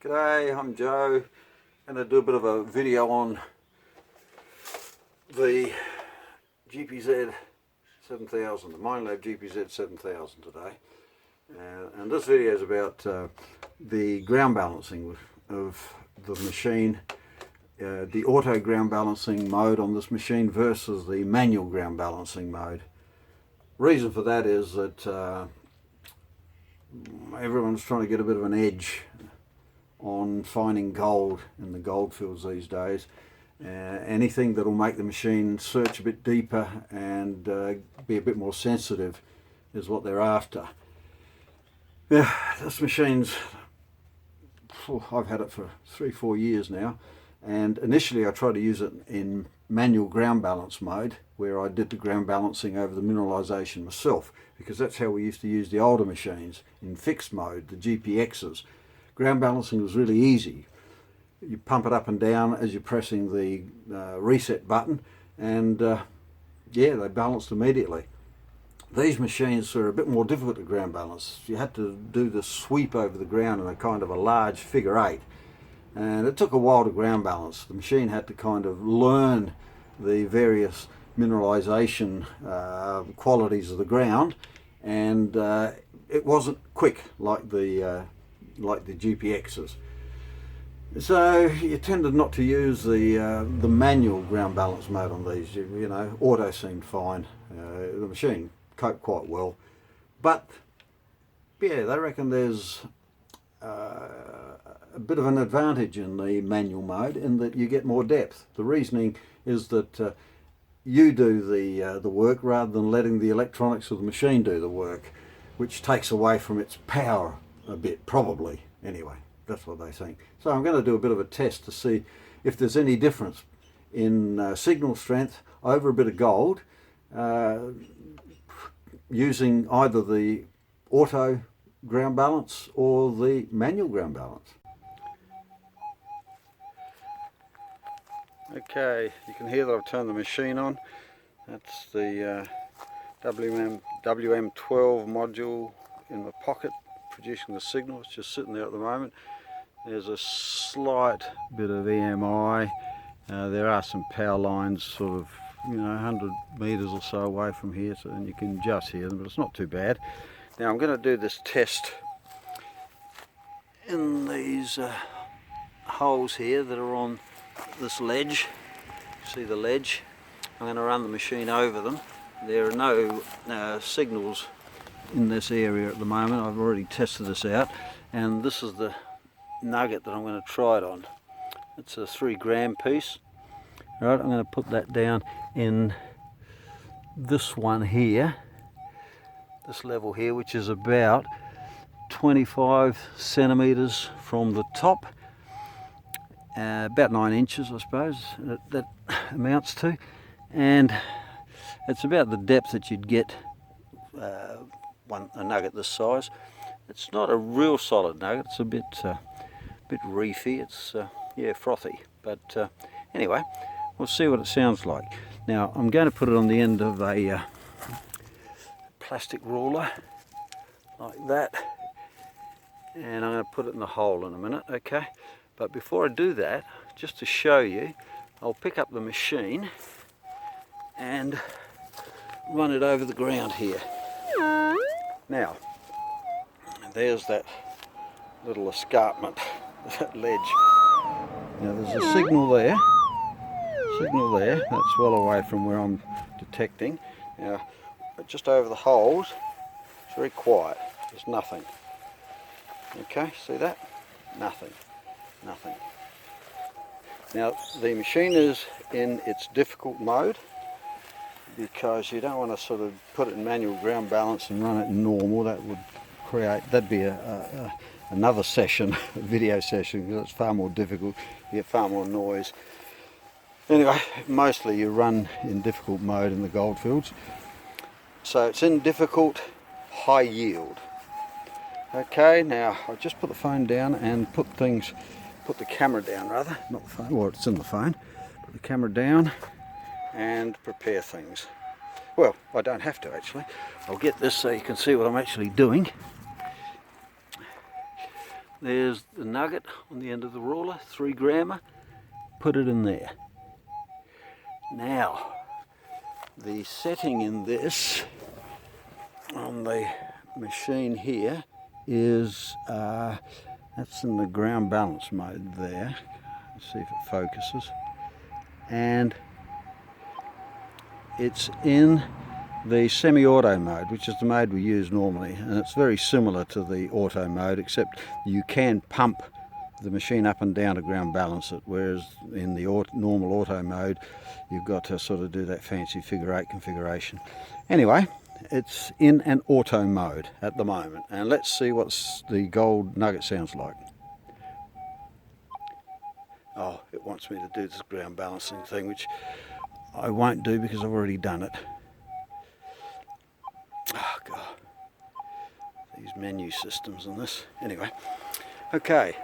G'day, I'm Joe. I'm going to do a bit of a video on the GPZ 7000, the MInelab GPZ 7000 today. And this video is about the ground balancing of the machine, the auto ground balancing mode on this machine versus the manual ground balancing mode. Reason for that is that everyone's trying to get a bit of an edge on finding gold in the gold fields these days. Anything that will make the machine search a bit deeper and be a bit more sensitive is what they're after. Yeah, this machine's, I've had it for 3-4 years now, and initially I tried to use it in manual ground balance mode, where I did the ground balancing over the mineralization myself, because that's how we used to use the older machines in fixed mode, the GPXs. Ground balancing was really easy. You pump it up and down as you're pressing the reset button, and yeah, they balanced immediately. These machines are a bit more difficult to ground balance. You had to do the sweep over the ground in a kind of a large figure 8, and it took a while to ground balance. The machine had to kind of learn the various mineralization qualities of the ground, and it wasn't quick like the GPXs. So you tended not to use the manual ground balance mode on these. You know, auto seemed fine. The machine coped quite well, but yeah, they reckon there's a bit of an advantage in the manual mode in that you get more depth. The reasoning is that you do the work rather than letting the electronics of the machine do the work, which takes away from its power a bit, probably. Anyway, that's what they think. So I'm going to do a bit of a test to see if there's any difference in signal strength over a bit of gold using either the auto ground balance or the manual ground balance. Okay, you can hear that I've turned the machine on. That's the WM12 module in my pocket, producing the signal. It's just sitting there at the moment. There's a slight bit of EMI. There are some power lines sort of, 100 meters or so away from here, so and you can just hear them, but it's not too bad. Now I'm going to do this test in these holes here that are on this ledge. See the ledge? I'm going to run the machine over them. There are no signals in this area at the moment. I've already tested this out, and this is the nugget that I'm going to try it on. It's a 3-gram piece. Right, I'm going to put that down in this one here, this level here, which is about 25 centimeters from the top, about 9 inches I suppose that amounts to, and it's about the depth that you'd get a nugget this size. It's not a real solid nugget. It's a bit reefy. It's yeah, frothy. But anyway, we'll see what it sounds like. Now I'm going to put it on the end of a plastic ruler like that, and I'm going to put it in the hole in a minute. Okay, but before I do that, just to show you, I'll pick up the machine and run it over the ground here. Now, there's that little escarpment, that ledge. Now there's a signal there, that's well away from where I'm detecting. Now, just over the holes, it's very quiet, there's nothing. Okay, see that? Nothing. Now, the machine is in its difficult mode, because you don't want to sort of put it in manual ground balance and run it in normal. That would that'd be another session, a video session, because it's far more difficult. You get far more noise. Anyway, mostly you run in difficult mode in the goldfields. So it's in difficult high yield. Okay, now I'll just put the phone down and put the camera down rather, not the phone, well it's in the phone. Put the camera down and prepare things. Well, I don't have to actually. I'll get this so you can see what I'm actually doing. There's the nugget on the end of the ruler, 3 grammer. Put it in there. Now, the setting in this on the machine here is, that's in the ground balance mode there. Let's see if it focuses. And it's in the semi-auto mode, which is the mode we use normally, and it's very similar to the auto mode, except you can pump the machine up and down to ground balance it, whereas in the normal auto mode you've got to sort of do that fancy figure 8 configuration. Anyway, it's in an auto mode at the moment, and let's see what the gold nugget sounds like. Oh, it wants me to do this ground balancing thing, which I won't do because I've already done it. Oh God, these menu systems and this. Anyway, okay.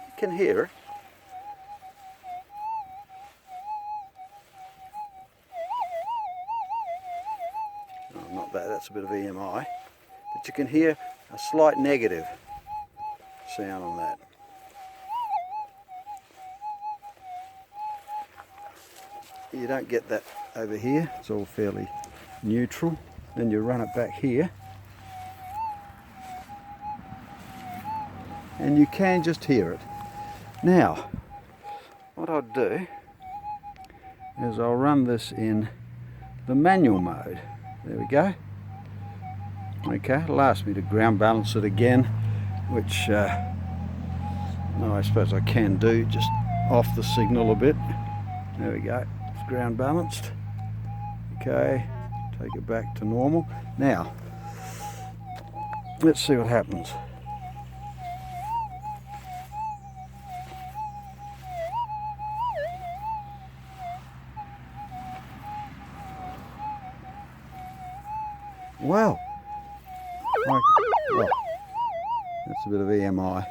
You can hear it. Oh, not that, that's a bit of EMI. But you can hear a slight negative sound on that. You don't get that over here, it's all fairly neutral. Then you run it back here, and you can just hear it. Now, what I'll do is I'll run this in the manual mode. There we go. Okay, it'll ask me to ground balance it again, which no, I suppose I can do, just off the signal a bit. There we go, it's ground balanced. Okay, take it back to normal. Now, let's see what happens. Well, that's a bit of EMI.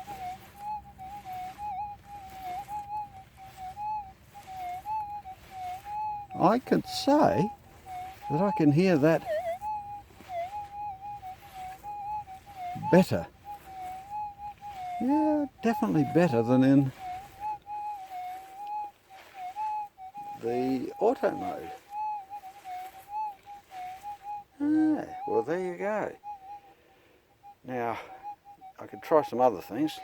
I could say that I can hear that better. Yeah, definitely better than in the auto mode. Ah, well, there you go. Now, I could try some other things.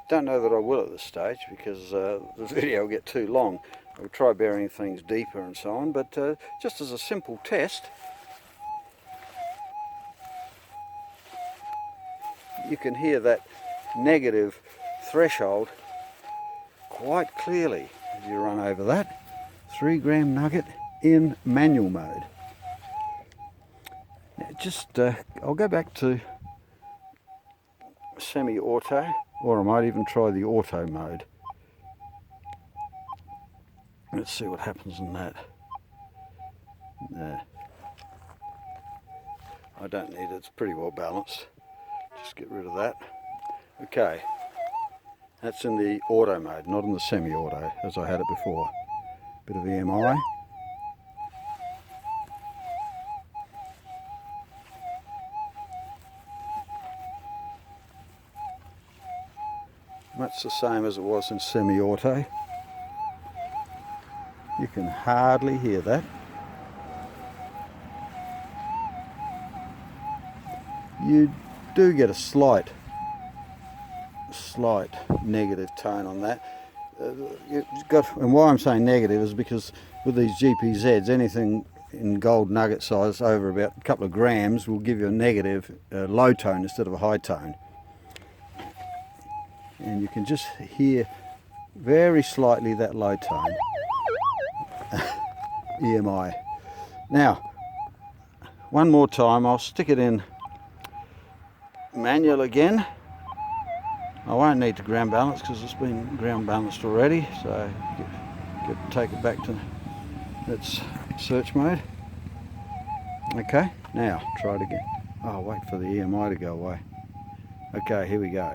Don't know that I will at this stage because the video will get too long. I'll try burying things deeper and so on, but just as a simple test, you can hear that negative threshold quite clearly as you run over that. 3 gram nugget in manual mode. Now just, I'll go back to semi-auto, or I might even try the auto mode. Let's see what happens in that. There. I don't need it, it's pretty well balanced. Just get rid of that. Okay, that's in the auto mode, not in the semi-auto as I had it before. Bit of EMI. Much the same as it was in semi-auto. You can hardly hear that. You do get a slight negative tone on that. And why I'm saying negative is because with these GPZs, anything in gold nugget size over about a couple of grams will give you a negative low tone instead of a high tone. And you can just hear very slightly that low tone. EMI. Now, one more time, I'll stick it in manual again. I won't need to ground balance because it's been ground balanced already, so take it back to its search mode. Okay, now try it again. Oh, wait for the EMI to go away. Okay, here we go.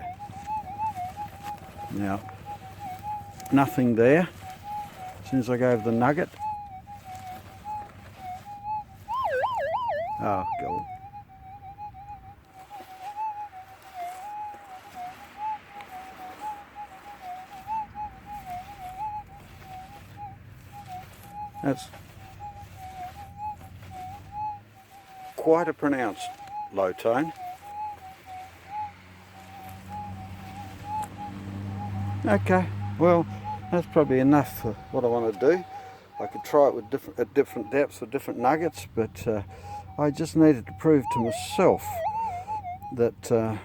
Now, nothing there as soon as I gave the nugget. Oh God. That's quite a pronounced low tone. Okay, well, that's probably enough for what I want to do. I could try it with at different depths with different nuggets, but I just needed to prove to myself that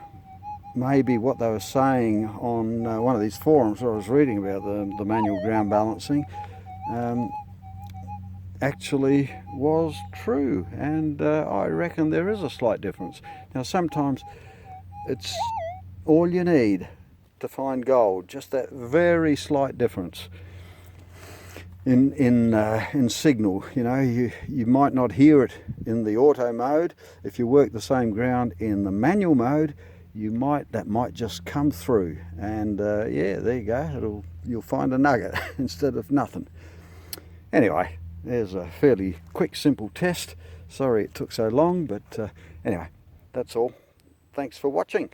maybe what they were saying on one of these forums where I was reading about the manual ground balancing actually was true, and I reckon there is a slight difference. Now sometimes it's all you need to find gold, just that very slight difference in signal. You know, you might not hear it in the auto mode. If you work the same ground in the manual mode, that might just come through, and yeah, there you go, you'll find a nugget instead of nothing. Anyway, there's a fairly quick, simple test. Sorry it took so long, but anyway, that's all. Thanks for watching.